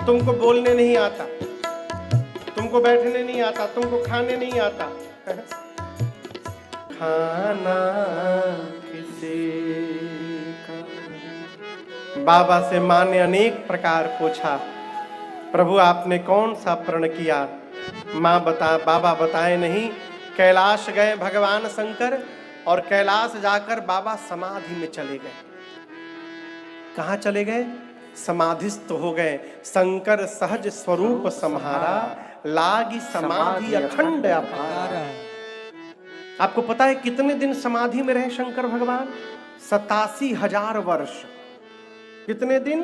तुमको बोलने नहीं आता, तुमको बैठने नहीं आता, तुमको खाने नहीं आता। खाना किसी का। बाबा से माँ ने अनेक प्रकार पूछा, प्रभु आपने कौन सा प्रण किया? बाबा बताए नहीं। कैलाश गए भगवान शंकर और कैलाश जाकर बाबा समाधि में चले गए। कहाँ चले गए? समाधिस्थ हो गए। शंकर सहज स्वरूप सम्हारा, लागी समाधि अखंड अपारा। आपको पता है कितने दिन समाधि में रहे शंकर भगवान? 87,000 वर्ष। कितने दिन?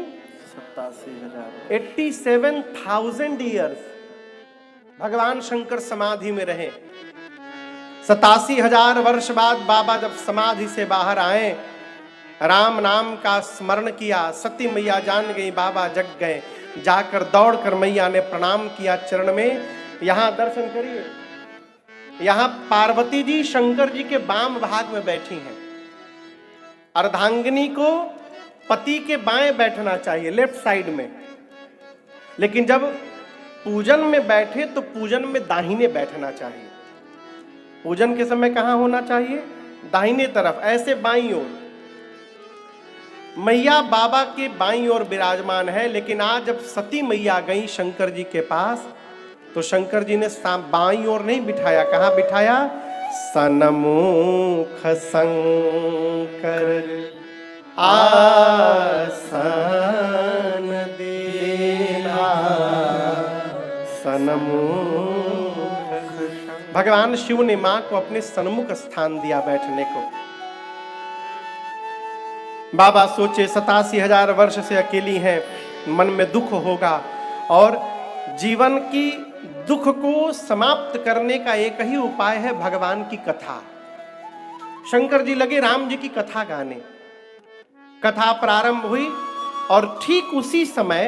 87,000। 87,000 ईयर्स भगवान शंकर समाधि में रहे। 87,000 वर्ष बाद बाबा जब समाधि से बाहर आए, राम नाम का स्मरण किया। सती मैया जान गई बाबा जग गए। जाकर दौड़कर मैया ने प्रणाम किया चरण में। यहां दर्शन करिए, यहां पार्वती जी शंकर जी के बाम भाग में बैठी हैं। अर्धांगिनी को पति के बाएं बैठना चाहिए, लेफ्ट साइड में, लेकिन जब पूजन में बैठे तो पूजन में दाहिने बैठना चाहिए। पूजन के समय कहां होना चाहिए? दाहिने तरफ, ऐसे बाईं ओर। मैया बाबा के बाईं ओर विराजमान है। लेकिन आज जब सती मैया गई शंकर जी के पास तो शंकर जी ने बाईं ओर नहीं बिठाया। कहां बिठाया? सन्मुख शंकर आसन देना, सन्मुख। भगवान शिव ने मां को अपने सन्मुख स्थान दिया बैठने को। बाबा सोचे 87,000 वर्ष से अकेली हैं, मन में दुख होगा और जीवन की दुख को समाप्त करने का एक ही उपाय है भगवान की कथा। शंकर जी लगे राम जी की कथा गाने। कथा प्रारंभ हुई और ठीक उसी समय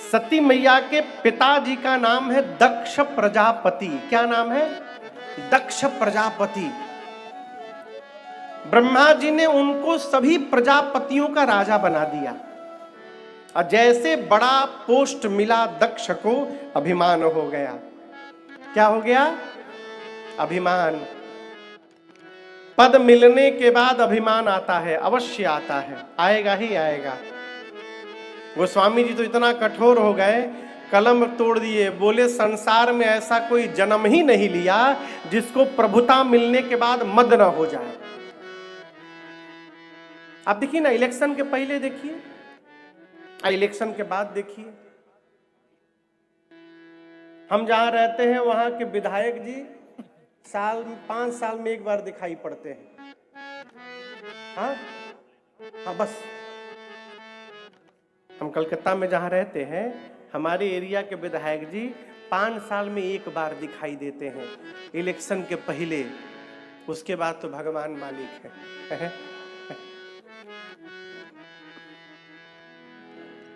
सती मैया के पिताजी का नाम है दक्ष प्रजापति। क्या नाम है? दक्ष प्रजापति। ब्रह्मा जी ने उनको सभी प्रजापतियों का राजा बना दिया। और जैसे बड़ा पोस्ट मिला दक्ष को, अभिमान हो गया। क्या हो गया? अभिमान। पद मिलने के बाद अभिमान आता है, अवश्य आता है, आएगा ही आएगा। गोस्वामी जी तो इतना कठोर हो गए, कलम तोड़ दिए। बोले संसार में ऐसा कोई जन्म ही नहीं लिया जिसको प्रभुता मिलने के बाद मद न हो जाए। आप देखिए ना, इलेक्शन के पहले देखिए, इलेक्शन के बाद देखिए। हम जहां रहते हैं वहां के विधायक जी 5 साल में एक बार दिखाई पड़ते हैं। हाँ हाँ, बस। हम कलकत्ता में जहां रहते हैं, हमारे एरिया के विधायक जी 5 साल में एक बार दिखाई देते हैं, इलेक्शन के पहले। उसके बाद तो भगवान मालिक है।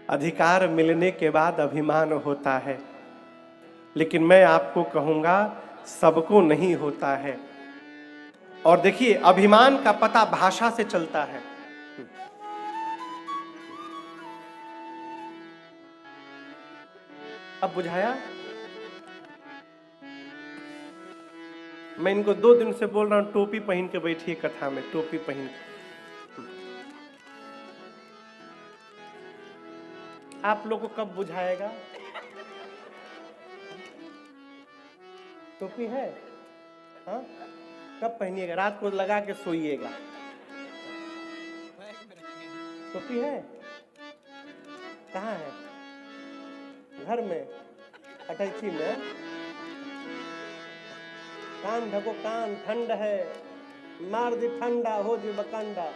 अधिकार मिलने के बाद अभिमान होता है, लेकिन मैं आपको कहूंगा सबको नहीं होता है। और देखिए, अभिमान का पता भाषा से चलता है। अब बुझाया? मैं इनको 2 दिन से बोल रहा हूं, टोपी पहन के बैठिए कथा में, टोपी पहन के। आप लोग को कब बुझाएगा? टोपी है? हाँ, कब पहनिएगा? रात को लगा के सोइएगा। टोपी है? कहाँ है? घर में, अटैची में। कान ढको, कान ठंड है, मार दी ठंडा हो जी बकंडा।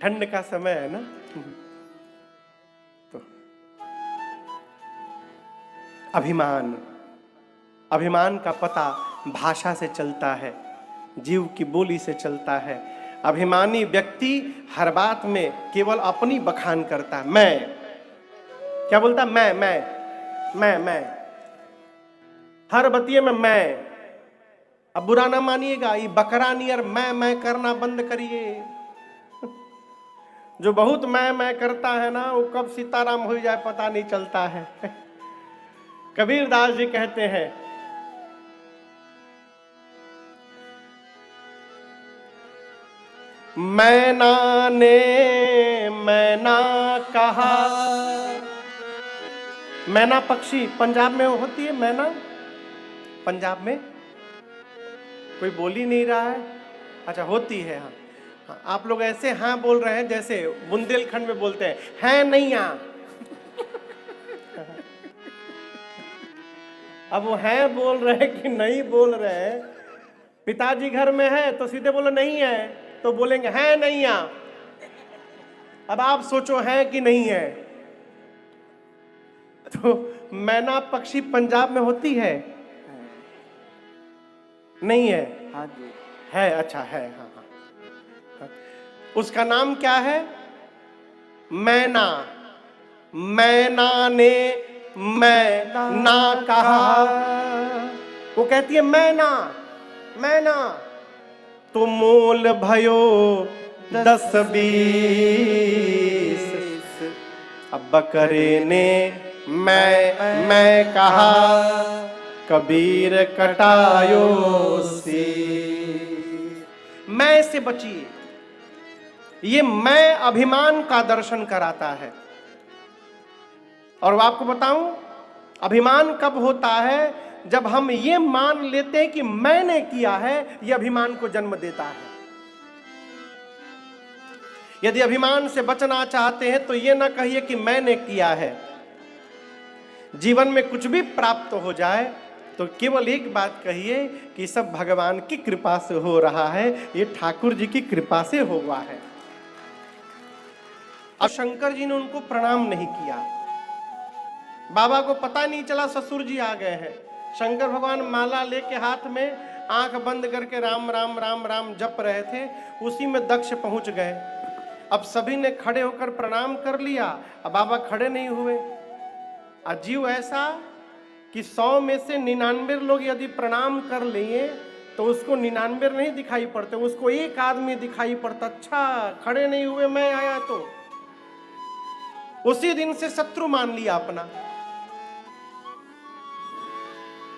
ठंड का समय है ना, तो अभिमान, अभिमान का पता भाषा से चलता है, जीव की बोली से चलता है। अभिमानी व्यक्ति हर बात में केवल अपनी बखान करता है। मैं क्या बोलता? मैं हर बतिये में मैं। अब बुरा ना मानिएगा, ये बकरा नियर मैं करना बंद करिए। जो बहुत मैं करता है ना, वो कब सीताराम हो जाए पता नहीं चलता है। कबीर दास जी कहते हैं, मैना ने मैना कहा। मैना पक्षी पंजाब में होती है मैना, पंजाब में कोई बोल ही नहीं रहा है। अच्छा होती है, हाँ। आप लोग ऐसे हाँ बोल रहे हैं जैसे बुंदेलखंड में बोलते हैं नैया। अब वो है बोल रहे कि नहीं बोल रहे। पिताजी घर में है तो सीधे बोलो नहीं है, तो बोलेंगे है नैया। अब आप सोचो है कि नहीं है। तो मैना पक्षी पंजाब में होती है? नहीं है? हाँ जी है। अच्छा है, हाँ हाँ। उसका नाम क्या है? मैना। मैना ने मैना कहा। वो कहती है मैना मैना, तो मोल भयो 10-20। अब बकरे ने मैं कहा, कबीर कटायो सिर। मैं से बचिए। ये मैं अभिमान का दर्शन कराता है। और आपको बताऊं, अभिमान कब होता है? जब हम ये मान लेते हैं कि मैंने किया है, ये अभिमान को जन्म देता है। यदि अभिमान से बचना चाहते हैं तो ये ना कहिए कि मैंने किया है। जीवन में कुछ भी प्राप्त हो जाए तो केवल एक बात कहिए कि सब भगवान की कृपा से हो रहा है, ये ठाकुर जी की कृपा से हुआ है। अब शंकर जी ने उनको प्रणाम नहीं किया। बाबा को पता नहीं चला ससुर जी आ गए हैं। शंकर भगवान माला लेके हाथ में आंख बंद करके राम राम राम राम जप रहे थे, उसी में दक्ष पहुंच गए। अब सभी ने खड़े होकर प्रणाम कर लिया, अब बाबा खड़े नहीं हुए। अजीब ऐसा कि 100 में से 99 लोग यदि प्रणाम कर लिए तो उसको 99 नहीं दिखाई पड़ते, उसको एक आदमी दिखाई पड़ता। अच्छा खड़े नहीं हुए, मैं आया तो। उसी दिन से शत्रु मान लिया अपना।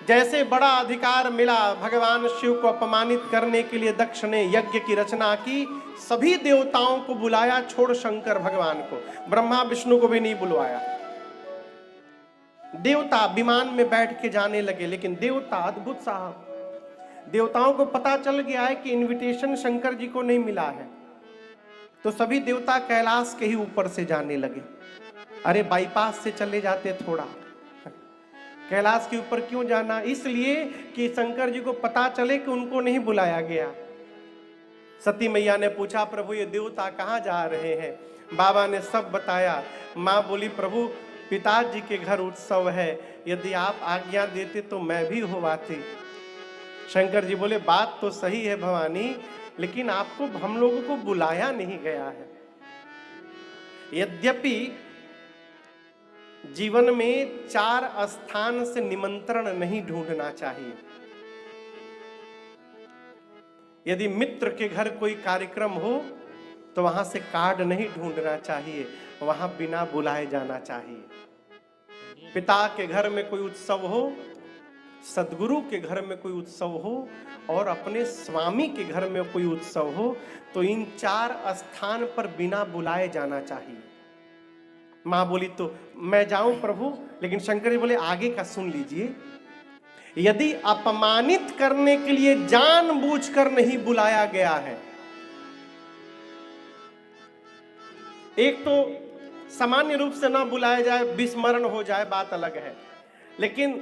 जैसे बड़ा अधिकार मिला भगवान शिव को अपमानित करने के लिए दक्ष ने यज्ञ की रचना की, सभी देवताओं को बुलाया, छोड़ शंकर भगवान को। ब्रह्मा विष्णु को भी नहीं बुलवाया। देवता विमान में बैठ के जाने लगे, लेकिन देवता अद्भुत साहब, देवताओं को पता चल गया है कि इनविटेशन शंकर जी को नहीं मिला है, तो सभी देवता कैलाश के ही ऊपर से जाने लगे। अरे बाईपास से चले जाते थोड़ा, कैलाश के ऊपर क्यों जाना? इसलिए कि शंकर जी को पता चले कि उनको नहीं बुलाया गया। सती मैया ने पूछा, प्रभु ये देवता कहाँ जा रहे हैं? बाबा ने सब बताया। माँ बोली, प्रभु पिताजी के घर उत्सव है, यदि आप आज्ञा देते तो मैं भी हो आती। शंकर जी बोले, बात तो सही है भवानी, लेकिन आपको हम लोगों को बुलाया नहीं गया है। यद्यपि जीवन में 4 स्थान से निमंत्रण नहीं ढूंढना चाहिए। यदि मित्र के घर कोई कार्यक्रम हो तो वहां से कार्ड नहीं ढूंढना चाहिए, वहां बिना बुलाए जाना चाहिए। पिता के घर में कोई उत्सव हो, सदगुरु के घर में कोई उत्सव हो, और अपने स्वामी के घर में कोई उत्सव हो, तो इन 4 स्थान पर बिना बुलाए जाना चाहिए। माँ बोली, तो मैं जाऊं प्रभु? लेकिन शंकर जी बोले, आगे का सुन लीजिए। यदि अपमानित करने के लिए जानबूझकर नहीं बुलाया गया है, एक तो सामान्य रूप से ना बुलाया जाए, विस्मरण हो जाए, बात अलग है, लेकिन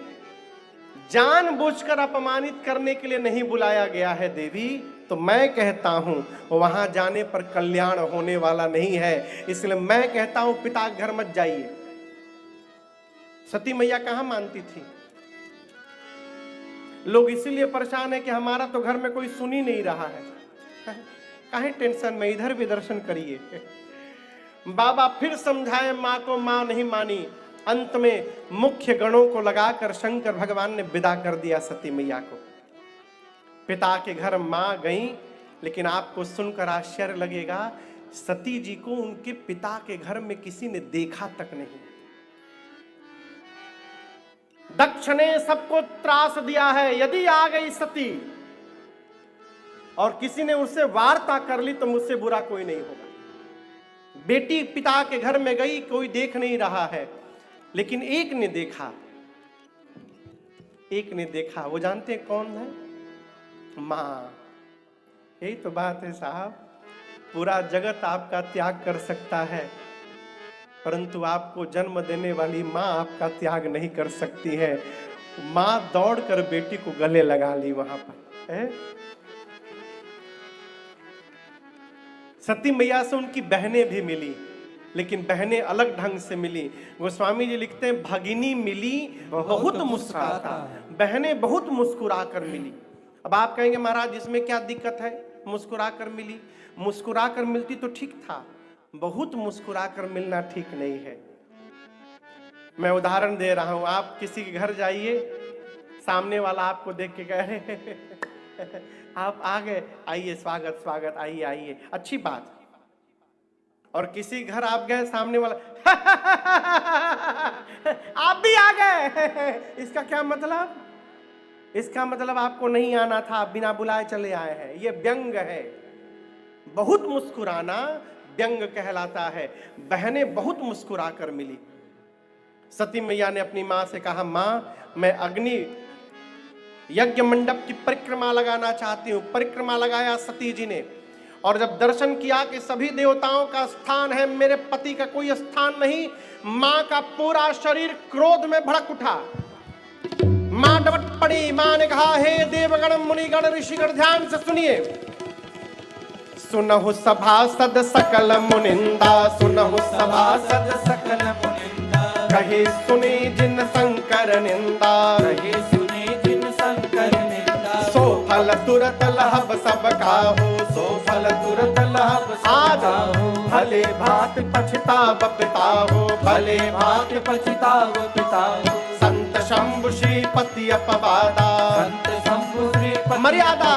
जानबूझकर अपमानित करने के लिए नहीं बुलाया गया है देवी, तो मैं कहता हूं वहां जाने पर कल्याण होने वाला नहीं है। इसलिए मैं कहता हूं पिता के घर मत जाइए। सती मैया कहां मानती थी? लोग इसीलिए परेशान है कि हमारा तो घर में कोई सुन ही नहीं रहा है। काहे टेंशन में, इधर भी दर्शन करिए। बाबा फिर समझाए, माँ को माँ नहीं मानी। अंत में मुख्य गणों को लगाकर शंकर भगवान ने विदा कर दिया सती मैया को। पिता के घर मां गई, लेकिन आपको सुनकर आश्चर्य लगेगा, सती जी को उनके पिता के घर में किसी ने देखा तक नहीं। दक्ष ने सबको त्रास दिया है, यदि आ गई सती और किसी ने उससे वार्ता कर ली तो मुझसे बुरा कोई नहीं होगा। बेटी पिता के घर में गई, कोई देख नहीं रहा है, लेकिन एक ने देखा, एक ने देखा। वो जानते हैं कौन है? मां। यही तो बात है साहब, पूरा जगत आपका त्याग कर सकता है, परंतु आपको जन्म देने वाली मां आपका त्याग नहीं कर सकती है। मां दौड़कर बेटी को गले लगा ली वहां पर है? सती मैया से उनकी बहनें भी मिली, लेकिन बहनें अलग ढंग से मिली। गोस्वामी जी लिखते हैं, भगिनी मिली बहुत मुस्कुराता, बहनें बहुत मुस्कुरा कर मिली। अब आप कहेंगे महाराज इसमें क्या दिक्कत है, मुस्कुरा कर मिली। मुस्कुरा कर मिलती तो ठीक था, बहुत मुस्कुरा कर मिलना ठीक नहीं है। मैं उदाहरण दे रहा हूं, आप किसी के घर जाइए, सामने वाला आपको देख के कहे आप आ गए, आइए, स्वागत स्वागत, आइए आइए, अच्छी बात। और किसी घर आप गए, सामने वाला आप भी आ गए, इसका क्या मतलब? इसका मतलब आपको नहीं आना था, आप बिना बुलाए चले आए हैं। ये व्यंग है। बहुत मुस्कुराना व्यंग कहलाता है। बहनें बहुत मुस्कुरा कर मिली। सती मैया ने अपनी मां से कहा, मां मैं अग्नि यज्ञ मंडप की परिक्रमा लगाना चाहती हूं। परिक्रमा लगाया सती जी ने, और जब दर्शन किया कि सभी देवताओं का स्थान है, मेरे पति का कोई स्थान नहीं, मां का पूरा शरीर क्रोध में भड़क उठा। मां डबट पड़ी। मां ने कहा, हे देवगण मुनिगण ऋषिगण, ध्यान से सुनिए। सुनहु सभासद सकल मुनिंदा, सुनहु सभासद सकल मुनिंदा, कहे सुने जिन शंकर निंदा, कहे सुने जिन शंकर निंदा। सो फल तुरत लहब सब काहू, सो फल तुरत लहब सब काहू, भले भात पछताव पिताहू, भले भात पछताव पिताहू। संत शंभु श्रीपति अपवादा, संत शंभु श्रीपति मर्यादा,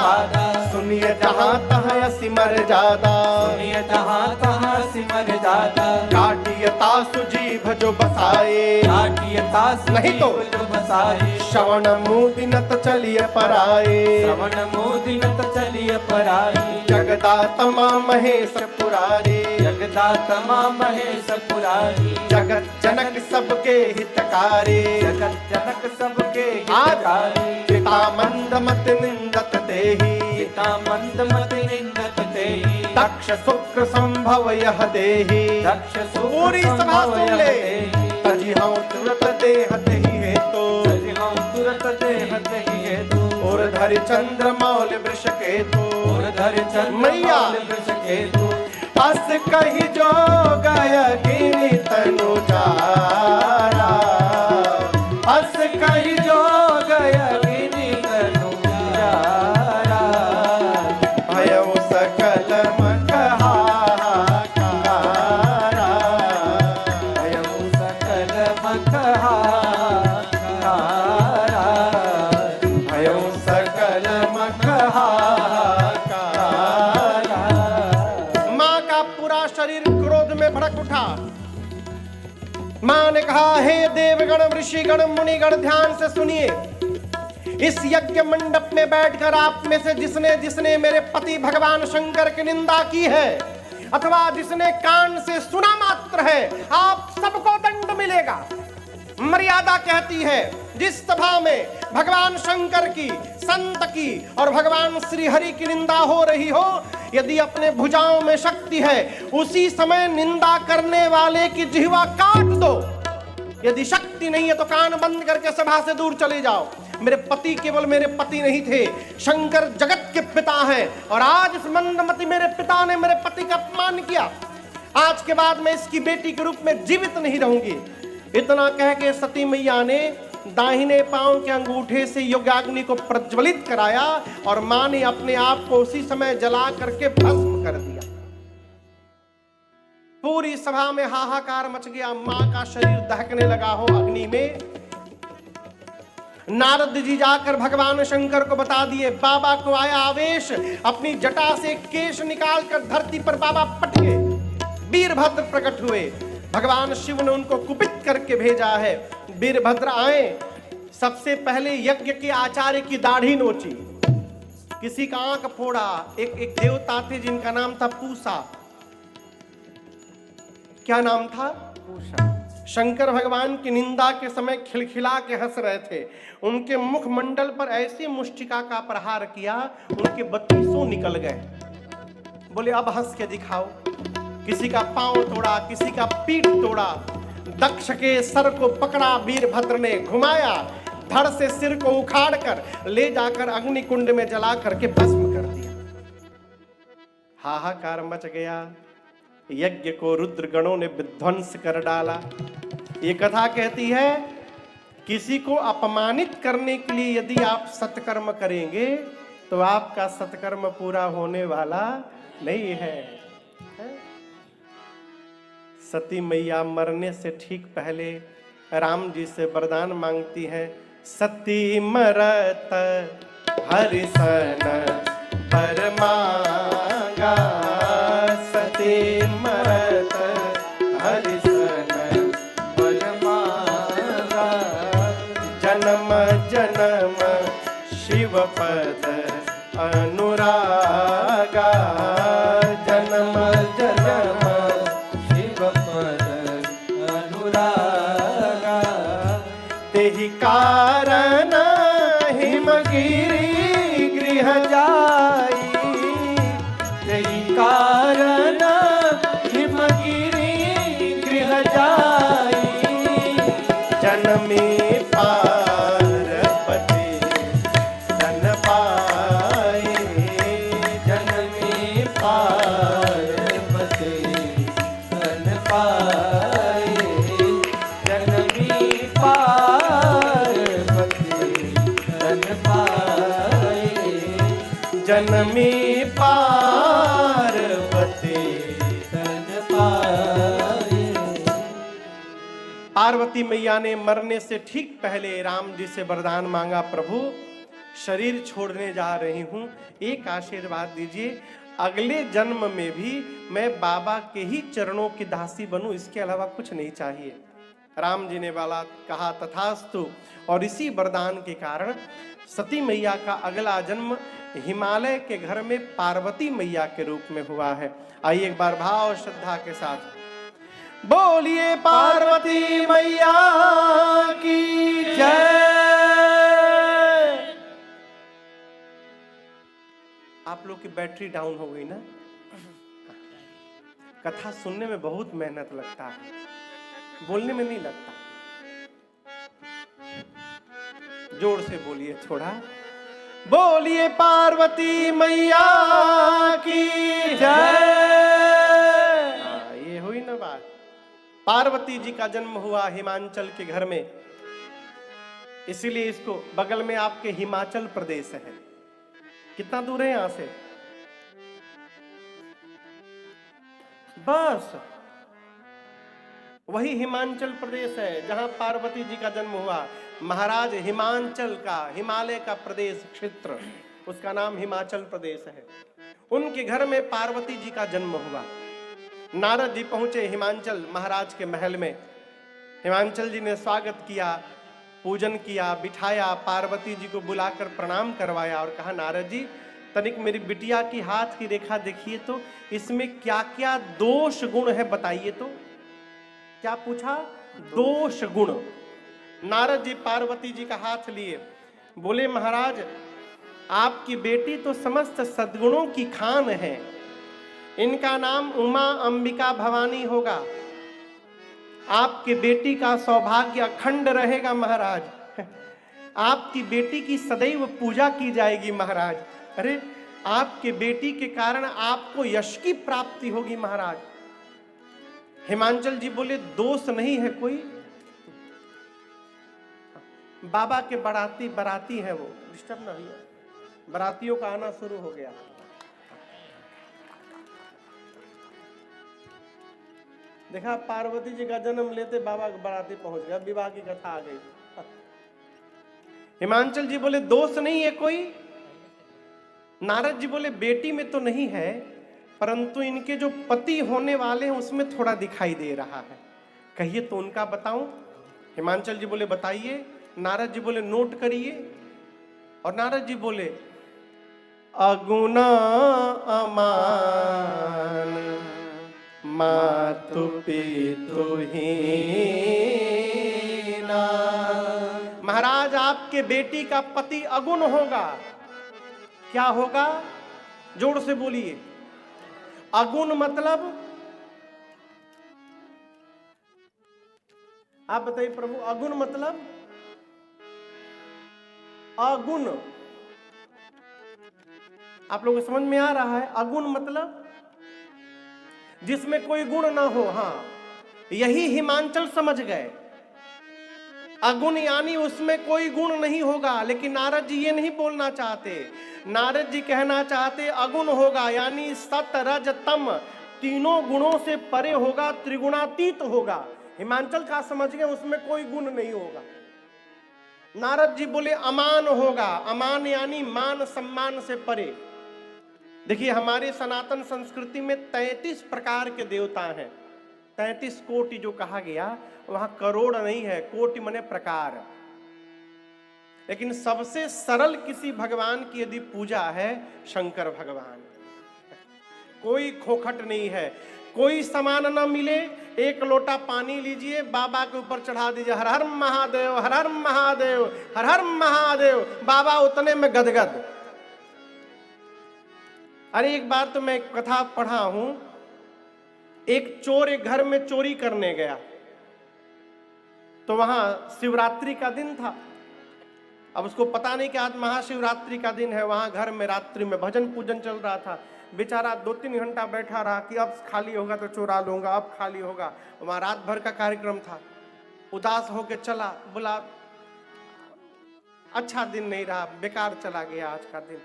सुनिए जहां तहां असी मर्यादा, सुनिए जहां तहां असी मर्यादा। काटियता सुजीभ जो बसाए, काटियता नहीं तो बसाए। श्रवण मुदिनत चलिए पराए, श्रवण मुदिनत चलिए पराए। जगदात्मा महेश पुरारी, जगदात्मा महेश पुरारी। जगत जनक सबके हितकारी, जगत जनक सबके हितकारी। पिता मंदमत निंदत देहि, पिता मंदमत निंदत देहि। दक्ष शुक्र संभव यह देहि, दक्ष पूरी सभा सुन ले। तजी हम तुरत देहत ही है तो, तजी हम तुरत देहत ही है तो। और धरि चंद्र मौल वृष के तो, और धरि चंद्र मौल वृष के तो। अस कही जो गय गिनी तनु जारा, अस कही जो गय गिनी तनु जारा। भयउ सकल मकहारा, भयउ सकल मकहारा, भयउ सकल मकहारा। शरीर क्रोध में भड़क उठा। मां ने कहा, हे देवगण ऋषिगण मुनिगण, ध्यान से सुनिए। इस यज्ञ मंडप में बैठकर आप में से जिसने जिसने मेरे पति भगवान शंकर की निंदा की है, अथवा जिसने कान से सुना मात्र है, आप सबको दंड मिलेगा। मर्यादा कहती है, जिस सभा में भगवान शंकर की, संत की और भगवान श्री हरि की निंदा हो रही हो, यदि अपने भुजाओं में शक्ति है, उसी समय निंदा करने वाले की जिह्वा काट दो। यदि शक्ति नहीं है तो कान बंद करके सभा से दूर चले जाओ। मेरे पति केवल मेरे पति नहीं थे, शंकर जगत के पिता हैं, और आज इस मंदमती मेरे पिता ने मेरे पति का अपमान किया। आज के बाद मैं इसकी बेटी के रूप में जीवित नहीं रहूंगी। इतना कह के सती मैया ने दाहिने पांव के अंगूठे से यज्ञाग्नि को प्रज्वलित कराया, और मां ने अपने आप को उसी समय जला करके भस्म कर दिया। पूरी सभा में हाहाकार मच गया। मां का शरीर दहकने लगा हो अग्नि में। नारद जी जाकर भगवान शंकर को बता दिए। बाबा को आया आवेश, अपनी जटा से केश निकालकर धरती पर बाबा पट गए। वीरभद्र प्रकट हुए। भगवान शिव ने उनको कुपित करके भेजा है। वीरभद्र आए, सबसे पहले यज्ञ के आचार्य की दाढ़ी नोची, किसी का आंख फोड़ा। एक देवता थे जिनका नाम था पूषा। क्या नाम था? पूषा। शंकर भगवान की निंदा के समय खिलखिला के हंस रहे थे। उनके मुखमंडल पर ऐसी मुष्टिका का प्रहार किया, उनके 32 निकल गए। बोले अब हंस के दिखाओ। किसी का पांव तोड़ा, किसी का पीठ तोड़ा। दक्ष के सर को पकड़ा वीरभद्र ने, घुमाया, धड़ से सिर को उखाड़ कर ले जाकर अग्नि कुंड में जला करके भस्म कर दिया। हाहाकार मच गया। यज्ञ को रुद्र गणों ने विध्वंस कर डाला। ये कथा कहती है, किसी को अपमानित करने के लिए यदि आप सत्कर्म करेंगे तो आपका सत्कर्म पूरा होने वाला नहीं है। सती मैया मरने से ठीक पहले राम जी से वरदान मांगती है। सती मरत हरिसन पर मांगा, सती मरत हरिसन पर मांगा, जन्म जन्म शिव पद अनुरागा, जन्म जन्म शिव पद अनुरागा, तेहि कारण हिमगिरि गृह जाई, तेहि कारण हिमगिरि गृह जाई, जनमी पार्वती धन पाई, जनमी पार्वती धन पाई, जनमी पार्वती धन पाई, जनमी पार्वती धन पाई। पार्वती मैया ने मरने से ठीक पहले राम जी से वरदान मांगा, प्रभु शरीर छोड़ने जा रही हूं, एक आशीर्वाद दीजिए, अगले जन्म में भी मैं बाबा के ही चरणों की दासी बनूं, इसके अलावा कुछ नहीं चाहिए। राम जी ने वाला कहा तथास्तु, और इसी वरदान के कारण सती मैया का अगला जन्म हिमालय के घर में पार्वती मैया के रूप में हुआ है। आइए एक बार भाव और श्रद्धा के साथ बोलिए पार्वती मैया की जय। आप लोग की बैटरी डाउन हो गई ना? कथा सुनने में बहुत मेहनत लगता है, बोलने में नहीं लगता। जोर से बोलिए थोड़ा, बोलिए पार्वती मैया की जय। ये हुई ना बात। पार्वती जी का जन्म हुआ हिमाचल के घर में, इसीलिए इसको बगल में आपके हिमाचल प्रदेश है। कितना दूर है यहां से? बस वही हिमाचल प्रदेश है जहां पार्वती जी का जन्म हुआ। महाराज हिमाचल का, हिमालय का प्रदेश क्षेत्र, उसका नाम हिमाचल प्रदेश है। उनके घर में पार्वती जी का जन्म हुआ। नारद जी पहुंचे हिमाचल महाराज के महल में। हिमाचल जी ने स्वागत किया, पूजन किया, बिठाया, पार्वती जी को बुलाकर प्रणाम करवाया और कहा, नारद जी तनिक मेरी बिटिया की हाथ की रेखा देखिए तो इसमें क्या क्या दोष गुण है बताइए तो। क्या पूछा? दोष गुण। नारद जी पार्वती जी का हाथ लिए, बोले महाराज आपकी बेटी तो समस्त सद्गुणों की खान है, इनका नाम उमा अंबिका भवानी होगा। आपकी बेटी का सौभाग्य अखंड रहेगा महाराज, आपकी बेटी की सदैव पूजा की जाएगी महाराज। अरे आपके बेटी के कारण आपको यश की प्राप्ति होगी महाराज। हिमाचल जी बोले दोष नहीं है कोई, बाबा के बाराती है वो, डिस्टर्ब ना भैया, बारातियों का आना शुरू हो गया। देखा पार्वती जी का जन्म लेते बाबा के बाराती पहुंच गया, विवाह की कथा आ गई। हिमांचल जी बोले दोष नहीं है कोई। नारद जी बोले बेटी में तो नहीं है, परंतु इनके जो पति होने वाले हैं उसमें थोड़ा दिखाई दे रहा है। कहिए तो उनका बताऊं। हिमांचल जी बोले बताइए। नारद जी बोले नोट करिए। और नारद जी बोले अगुना अमान मातु पितु हीना। महाराज आपके बेटी का पति अगुण होगा। क्या होगा? जोर से बोलिए। अगुण मतलब? आप बताइए प्रभु, अगुण मतलब? अगुण आप लोगों को समझ में आ रहा है? अगुण मतलब जिसमें कोई गुण ना हो। हाँ, यही हिमांचल समझ गए। अगुण यानी उसमें कोई गुण नहीं होगा। लेकिन नारद जी ये नहीं बोलना चाहते। नारद जी कहना चाहते अगुण होगा, यानी सत रज तम तीनों गुणों से परे होगा, त्रिगुणातीत होगा। हिमांचल का समझ गए उसमें कोई गुण नहीं होगा। नारद जी बोले अमान होगा। अमान यानी मान सम्मान से परे। देखिए हमारे सनातन संस्कृति में 33 प्रकार के देवता हैं। 33 कोटि जो कहा गया, वहां करोड़ नहीं है, कोटि माने प्रकार। लेकिन सबसे सरल किसी भगवान की यदि पूजा है, शंकर भगवान। कोई खोखट नहीं है। कोई सामान ना मिले, एक लोटा पानी लीजिए, बाबा के ऊपर चढ़ा दीजिए, हर हर महादेव, हर हर महादेव, हर हर महादेव। बाबा उतने में गदगद। अरे एक बार तो मैं कथा पढ़ा हूं। एक चोर एक घर में चोरी करने गया, तो वहां शिवरात्रि का दिन था। अब उसको पता नहीं कि आज महाशिवरात्रि का दिन है। वहां घर में रात्रि में भजन पूजन चल रहा था। बेचारा 2-3 घंटा बैठा रहा कि अब खाली होगा तो चुरा लूंगा, अब खाली होगा। वहां रात भर का कार्यक्रम था। उदास होके चला, बोला अच्छा दिन नहीं रहा, बेकार चला गया आज का दिन।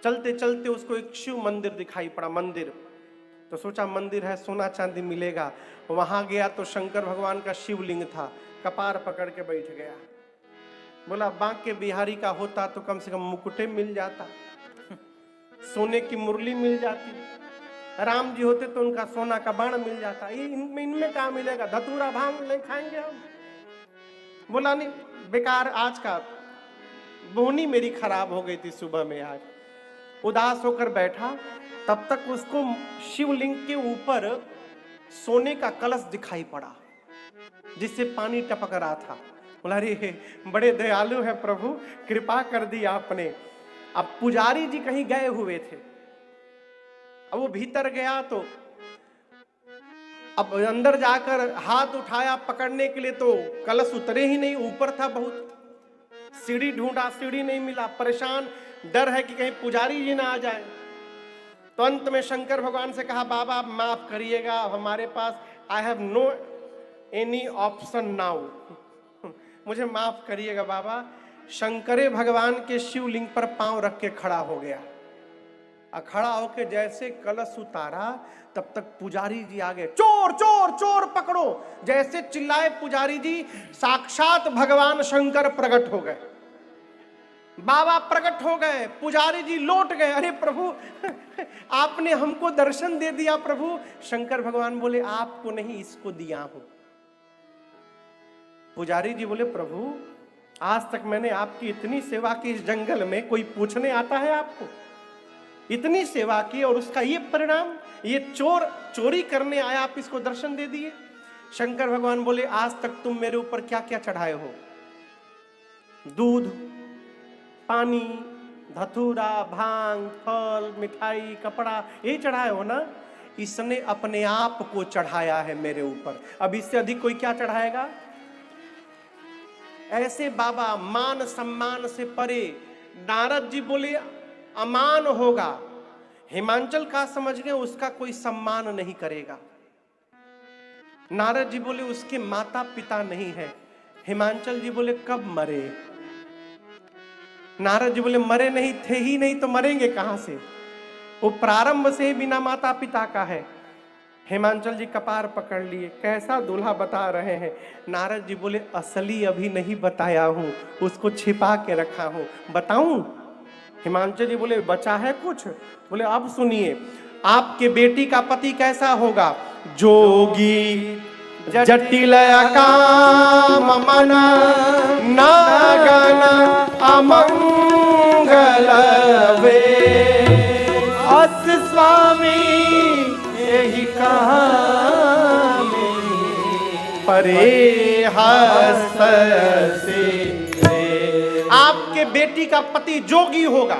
चलते चलते उसको एक शिव मंदिर दिखाई पड़ा। मंदिर तो सोचा मंदिर है, सोना चांदी मिलेगा। वहां गया तो शंकर भगवान का शिवलिंग था। कपार पकड़ के बैठ गया। बोला बांके बिहारी का होता तो कम से कम मुकुटे मिल जाता, सोने की मुरली मिल जाती। राम जी होते तो उनका सोना का बाण मिल जाता। इनमें क्या मिलेगा? धतूरा भांग नहीं खाएंगे हम। बोला नहीं, बेकार। आज का बोनी मेरी खराब हो गई थी सुबह में। आज उदास होकर बैठा, तब तक उसको शिवलिंग के ऊपर सोने का कलश दिखाई पड़ा, जिससे पानी टपक रहा था। बोला अरे बड़े दयालु है प्रभु, कृपा कर दी आपने। अब पुजारी जी कहीं गए हुए थे। अब वो भीतर गया तो अब अंदर जाकर हाथ उठाया पकड़ने के लिए, तो कलश उतरे ही नहीं, ऊपर था बहुत। सीढ़ी ढूंढा, सीढ़ी नहीं मिला। परेशान, डर है कि कहीं पुजारी जी ना आ जाए। तो अंत में शंकर भगवान से कहा बाबा आप माफ करिएगा, हमारे पास I have no any option now, मुझे माफ करिएगा बाबा। शंकरे भगवान के शिवलिंग पर पांव रख के खड़ा हो गया। खड़ा होके जैसे कलश उतारा, तब तक पुजारी जी आ गए। चोर चोर चोर पकड़ो, जैसे चिल्लाए पुजारी जी, साक्षात भगवान शंकर प्रकट हो गए। बाबा प्रकट हो गए, पुजारी जी लौट गए। अरे प्रभु आपने हमको दर्शन दे दिया प्रभु। शंकर भगवान बोले आपको नहीं, इसको दिया हूं। पुजारी जी बोले प्रभु आज तक मैंने आपकी इतनी सेवा की, इस जंगल में कोई पूछने आता है आपको? इतनी सेवा की और उसका ये परिणाम, ये चोर चोरी करने आया, आप इसको दर्शन दे दिए। शंकर भगवान बोले आज तक तुम मेरे ऊपर क्या क्या चढ़ाए हो? दूध, पानी, धतूरा, भांग, फल, मिठाई, कपड़ा, यही चढ़ाए हो ना? इसने अपने आप को चढ़ाया है मेरे ऊपर, अब इससे अधिक कोई क्या चढ़ाएगा? ऐसे बाबा मान सम्मान से परे। नारद जी बोले अमान होगा। हिमांचल का समझ गए उसका कोई सम्मान नहीं करेगा। नारद जी बोले उसके माता पिता नहीं है। हिमांचल जी बोले कब मरे? नारद जी बोले मरे नहीं थे ही नहीं तो मरेंगे कहां से? वो प्रारंभ से ही बिना माता पिता का है। हिमांचल जी कपार पकड़ लिए, कैसा दूल्हा बता रहे हैं? नारद जी बोले असली अभी नहीं बताया हूं, उसको छिपा के रखा हूं, बताऊं? हिमांचल जी बोले बचा है कुछ? बोले अब सुनिए, आपके बेटी का पति कैसा होगा? जोगी जटिल काम मन नागन अमंगल वे, अस स्वामी यही कहानी परे हंस से। आपके बेटी का पति जोगी होगा।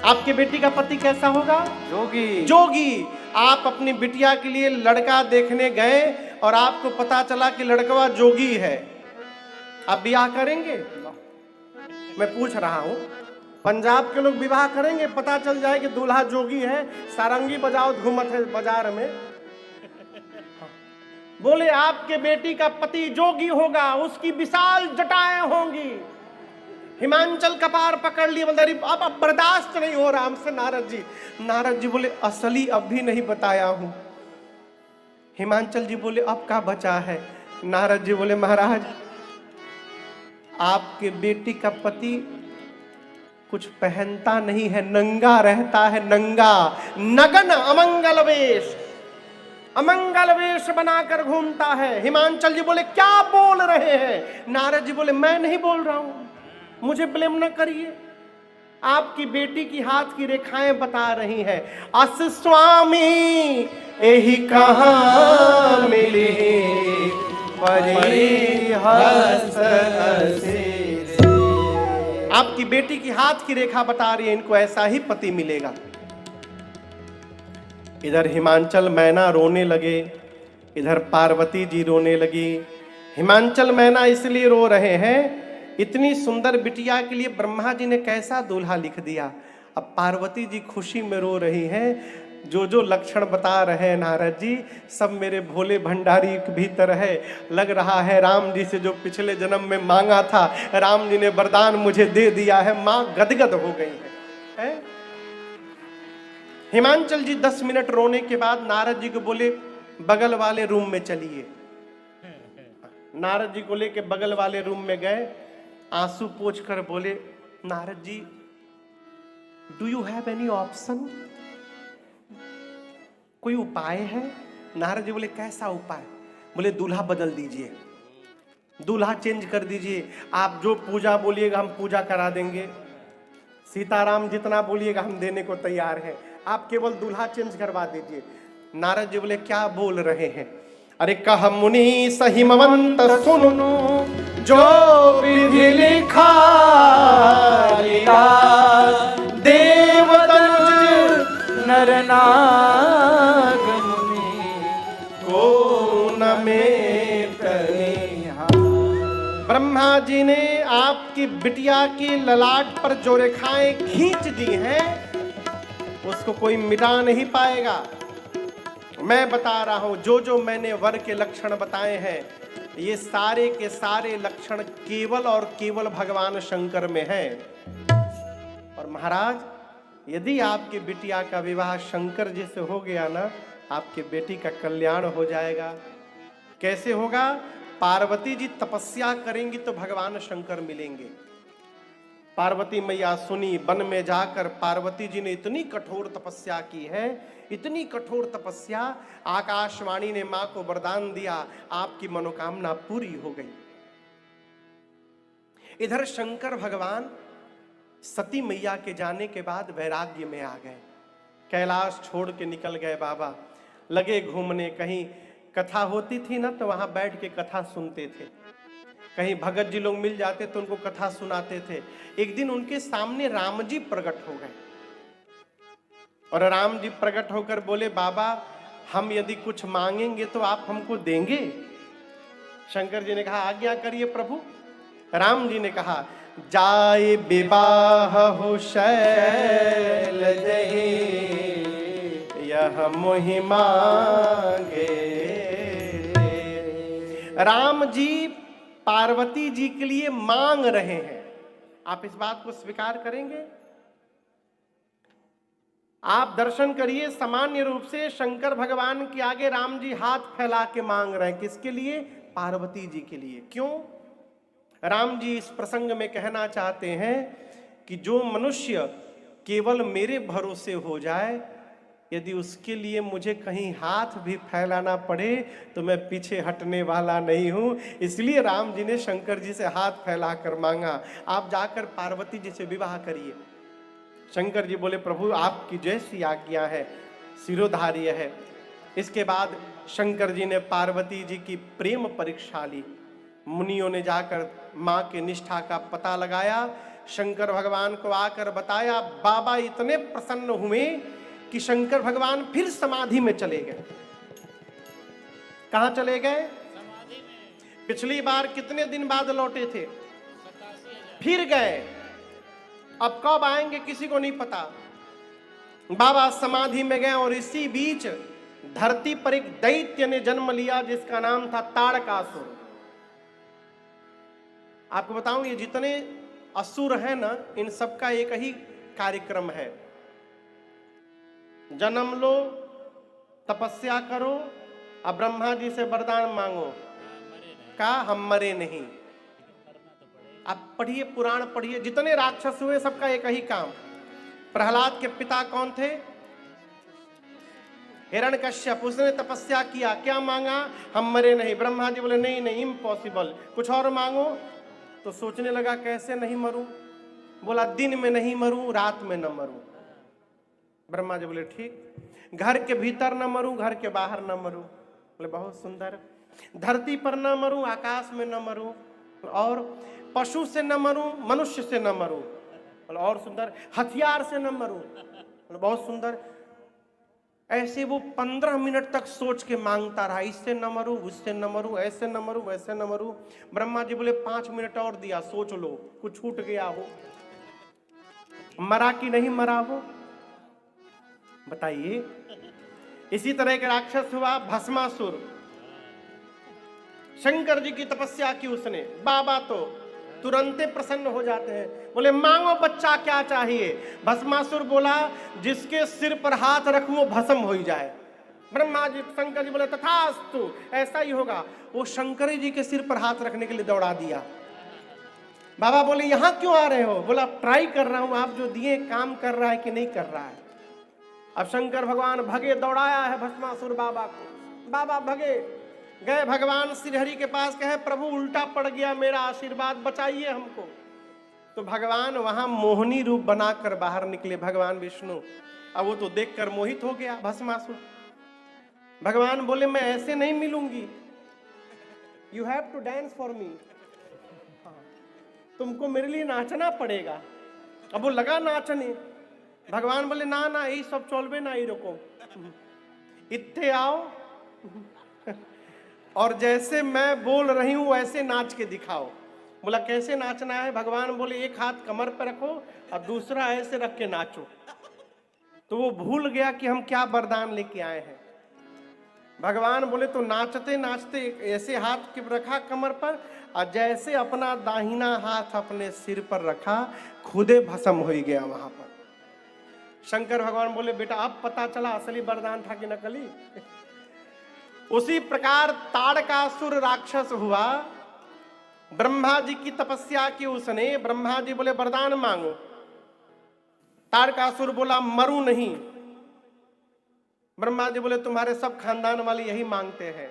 आपके बेटी का पति कैसा होगा? जोगी। जोगी। आप अपनी बिटिया के लिए लड़का देखने गए और आपको पता चला कि लड़का जोगी है, आप ब्याह करेंगे? मैं पूछ रहा हूं, पंजाब के लोग विवाह करेंगे, पता चल जाए कि दूल्हा जोगी है, सारंगी बजाओ घूमत है बाजार में। बोले आपके बेटी का पति जोगी होगा, उसकी विशाल जटाएं होंगी। हिमांचल कपार पकड़ लिए, मतलब अब बर्दाश्त नहीं हो रहा हमसे नारद जी। नारद जी बोले असली अब भी नहीं बताया हूं। हिमांचल जी बोले अब क्या बचा है? नारद जी बोले महाराज आपके बेटी का पति कुछ पहनता नहीं है, नंगा रहता है, नंगा, नगन अमंगल वेश, अमंगल वेश बनाकर घूमता है। हिमांचल जी बोले क्या बोल रहे हैं? नारद जी बोले मैं नहीं बोल रहा हूं, मुझे ब्लेम न करिए, आपकी बेटी की हाथ की रेखाएं बता रही हैं। अस स्वामी यही कहां मिली परिहस से। आपकी बेटी की हाथ की रेखा बता रही है, इनको ऐसा ही पति मिलेगा। इधर हिमांचल मैना रोने लगे, इधर पार्वती जी रोने लगी। हिमांचल मैना इसलिए रो रहे हैं, इतनी सुंदर बिटिया के लिए ब्रह्मा जी ने कैसा दूल्हा लिख दिया। अब पार्वती जी खुशी में रो रही हैं। जो जो लक्षण बता रहे हैं नारद जी, सब मेरे भोले भंडारी के भीतर है। लग रहा है राम जी से जो पिछले जन्म में मांगा था, राम जी ने वरदान मुझे दे दिया है। मां गदगद हो गई है? हिमांचल जी 10 मिनट रोने के बाद नारद जी को बोले बगल वाले रूम में चलिए। नारद जी को लेके बगल वाले रूम में गए, आंसू पोंछ कर बोले Narad ji do you have any option? कोई उपाय है? नारद जी बोले कैसा उपाय? बोले दूल्हा बदल दीजिए, दूल्हा चेंज कर दीजिए। आप जो पूजा बोलिएगा हम पूजा करा देंगे, सीताराम जितना बोलिएगा हम देने को तैयार हैं, आप केवल दूल्हा चेंज करवा दीजिए। नारद जी बोले क्या बोल रहे हैं? अरे कह मुनि सहिमवंत सुनो, जो विधि लिखा देव तनुज नर नाग मुनि को न में करिहा। ब्रह्मा जी ने आपकी बिटिया की ललाट पर जो रेखाएं खींच दी हैं, उसको कोई मिटा नहीं पाएगा। मैं बता रहा हूं, जो जो मैंने वर के लक्षण बताए हैं, ये सारे के सारे लक्षण केवल और केवल भगवान शंकर में है। और महाराज यदि आपकी बिटिया का विवाह शंकर जी से हो गया ना, आपके बेटी का कल्याण हो जाएगा। कैसे होगा? पार्वती जी तपस्या करेंगी तो भगवान शंकर मिलेंगे। पार्वती मैया सुनी, वन में जाकर पार्वती जी ने इतनी कठोर तपस्या की है, इतनी कठोर तपस्या, आकाशवाणी ने मां को वरदान दिया, आपकी मनोकामना पूरी हो गई। इधर शंकर भगवान सती मैया के जाने के बाद वैराग्य में आ गए, कैलाश छोड़ के निकल गए बाबा। लगे घूमने, कहीं कथा होती थी ना तो वहां बैठ के कथा सुनते थे, कहीं भगत जी लोग मिल जाते तो उनको कथा सुनाते थे। एक दिन उनके सामने राम जी प्रकट हो गए और राम जी प्रकट होकर बोले बाबा हम यदि कुछ मांगेंगे तो आप हमको देंगे? शंकर जी ने कहा आज्ञा करिए प्रभु। राम जी ने कहा जाए विवाह हो शैल जही, यह मोहि मांगे। राम जी पार्वती जी के लिए मांग रहे हैं, आप इस बात को स्वीकार करेंगे? आप दर्शन करिए, सामान्य रूप से शंकर भगवान के आगे राम जी हाथ फैला के मांग रहे हैं। किसके लिए? पार्वती जी के लिए। क्यों? राम जी इस प्रसंग में कहना चाहते हैं कि जो मनुष्य केवल मेरे भरोसे हो जाए, यदि उसके लिए मुझे कहीं हाथ भी फैलाना पड़े तो मैं पीछे हटने वाला नहीं हूं। इसलिए राम जी ने शंकर जी से हाथ फैलाकर मांगा, आप जाकर पार्वती जी से विवाह करिए। शंकर जी बोले, प्रभु आपकी जैसी आज्ञा है, सिरोधार्य है। इसके बाद शंकर जी ने पार्वती जी की प्रेम परीक्षा ली। मुनियों ने जाकर मां के निष्ठा का पता लगाया, शंकर भगवान को आकर बताया। बाबा इतने प्रसन्न हुए कि शंकर भगवान फिर समाधि में चले गए। कहां चले गए? समाधि में। पिछली बार कितने दिन बाद लौटे थे? फिर गए। अब कब आएंगे किसी को नहीं पता। बाबा समाधि में गए और इसी बीच धरती पर एक दैत्य ने जन्म लिया जिसका नाम था ताड़कासुर। आपको बताऊं, ये जितने असुर हैं ना, इन सबका एक ही कार्यक्रम है, जन्म लो, तपस्या करो और ब्रह्मा जी से वरदान मांगो का हम मरे नहीं। आप पढ़िए, पुराण पढ़िए, जितने राक्षस हुए सबका एक ही काम। प्रहलाद के पिता कौन थे? हिरण्यकश्यप। उसने तपस्या किया, क्या मांगा? हम मरे नहीं। ब्रह्मा जी बोले नहीं नहीं, इम्पॉसिबल, कुछ और मांगो। तो सोचने लगा कैसे नहीं मरूं। बोला दिन में नहीं मरूं, रात में न मरूं। ब्रह्मा जी बोले ठीक। घर के भीतर न मरूं, घर के बाहर न मरूं। बोले बहुत सुंदर। धरती पर न मरूं, आकाश में न मरूं, और पशु से न मरूं, मनुष्य से न मरूं। बोले और सुंदर। हथियार से न मरूं। बोले बहुत सुंदर। ऐसे वो 15 मिनट तक सोच के मांगता रहा, इससे न मरूं, उससे न मरूं, ऐसे न मरूं, वैसे न मरूं। ब्रह्मा जी बोले 5 मिनट और दिया, सोच लो, कुछ छूट गया हो, मरा कि नहीं मरा वो, बताइए। इसी तरह के राक्षस हुआ भस्मासुर। शंकर जी की तपस्या की उसने, बाबा तो तुरंते प्रसन्न हो जाते हैं। बोले मांगो बच्चा, क्या चाहिए? भस्मासुर बोला जिसके सिर पर हाथ रखूं वो भस्म हो जाए। ब्रह्मा जी, शंकर जी बोले तथास्तु, ऐसा ही होगा। वो शंकर जी के सिर पर हाथ रखने के लिए दौड़ा दिया। बाबा बोले यहां क्यों आ रहे हो? बोला ट्राई कर रहा हूं, आप जो दिए काम कर रहा है कि नहीं कर रहा है। अब शंकर भगवान भगे, दौड़ाया है भस्मासुर बाबा को। बाबा भगे गए, भगवान श्रीहरि के पास, कहे प्रभु उल्टा पड़ गया मेरा, आशीर्वाद बचाइए हमको। तो भगवान वहां मोहिनी रूप बनाकर बाहर निकले, भगवान विष्णु। अब वो तो देखकर मोहित हो गया भस्मासुर। भगवान बोले मैं ऐसे नहीं मिलूंगी, you have to dance for me, तुमको मेरे लिए नाचना पड़ेगा। अब वो लगा नाचने। भगवान बोले ना ना, यही सब चलबे ना, ही रोको, इत्थे आओ और जैसे मैं बोल रही हूं वैसे नाच के दिखाओ। बोला कैसे नाचना है? भगवान बोले एक हाथ कमर पर रखो और दूसरा ऐसे रख के नाचो। तो वो भूल गया कि हम क्या वरदान लेके आए हैं। भगवान बोले तो नाचते नाचते ऐसे हाथ के रखा कमर पर, और जैसे अपना दाहिना हाथ अपने सिर पर रखा, खुदे भस्म हो गया वहां पर। शंकर भगवान बोले बेटा अब पता चला असली वरदान था कि नकली। उसी प्रकार ताड़कासुर राक्षस हुआ। ब्रह्मा जी की तपस्या की उसने। ब्रह्मा जी बोले वरदान मांगो। ताड़कासुर बोला मरूं नहीं। ब्रह्मा जी बोले तुम्हारे सब खानदान वाले यही मांगते हैं,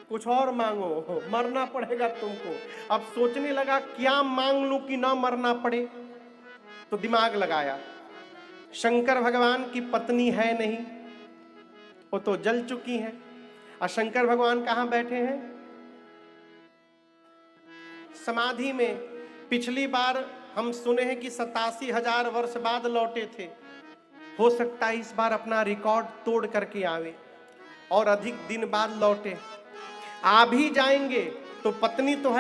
कुछ और मांगो, मरना पड़ेगा तुमको। अब सोचने लगा क्या मांग लूं कि ना मरना पड़े। तो दिमाग लगाया, शंकर भगवान की पत्नी है नहीं, वो तो जल चुकी है। और शंकर भगवान कहां बैठे हैं? समाधि में। पिछली बार हम सुने हैं कि 87,000 वर्ष बाद लौटे थे। हो सकता है इस बार अपना रिकॉर्ड तोड़ करके आवे और अधिक दिन बाद लौटे। आ भी जाएंगे तो पत्नी तो है